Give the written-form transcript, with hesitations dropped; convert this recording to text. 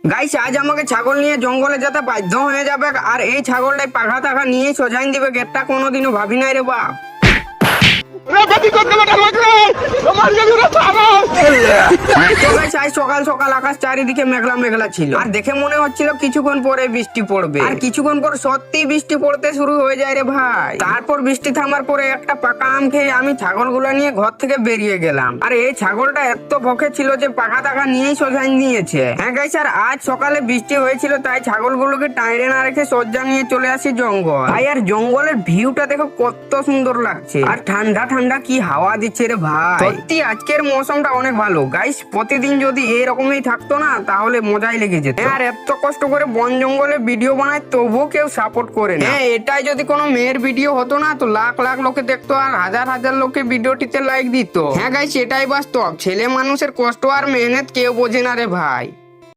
Guys আজ আমাকে ছাগল নিয়ে জঙ্গলে যেতে বাধ্য হয়ে যাবে, আর এই ছাগলটাই পাখা টাখা নিয়ে সোজাইন দিবে। গেটটা কোনোদিনও ভাবি নাই রে বাপ। সকাল সকাল আকাশ চারিদিকে মেঘলা মেঘলা ছিল, আর দেখে মনে হচ্ছিল কিছুক্ষণ পরে বৃষ্টি পড়বে। আর কিছুক্ষণ পর সত্যি বৃষ্টি পড়তে শুরু হয়ে যায় রে ভাই। তারপর বৃষ্টি থামার পরে একটা পাকা আম খেয়ে আমি ছাগলগুলো নিয়ে ঘর থেকে বেরিয়ে গেলাম। আর এই ছাগলটা এত ভকে ছিল যে পাখা টাকা নিয়েই সোজা নিয়েছে। হ্যাঁ গাইস, আর আজ সকালে বৃষ্টি হয়েছিল, তাই ছাগলগুলোকে টাইরে না রেখে সজ্জা নিয়ে চলে আসি জঙ্গল। ভাই আর জঙ্গলের ভিউটা দেখো কত সুন্দর লাগছে, আর ঠান্ডা ঠান্ডা কি হাওয়া দিচ্ছে রে ভাই। সত্যি আজকের মৌসমটা অনেক ভালো গাইস। প্রতিদিন যদি এরকমই থাকতো না তাহলে মজাই লেগে যেত। আর এত কষ্ট করে বন জঙ্গলে ভিডিও বানায় তবুও কেউ সাপোর্ট করে না। হ্যাঁ, এটাই যদি কোনো মেয়ের ভিডিও হতো না তো লাখ লাখ লোকে দেখতো, আর হাজার হাজার লোকে ভিডিওটিতে লাইক দিত। হ্যাঁ গাইস, এটাই বাস্তব। ছেলে মানুষের কষ্ট আর মেহনত কেউ বোঝে না রে ভাই।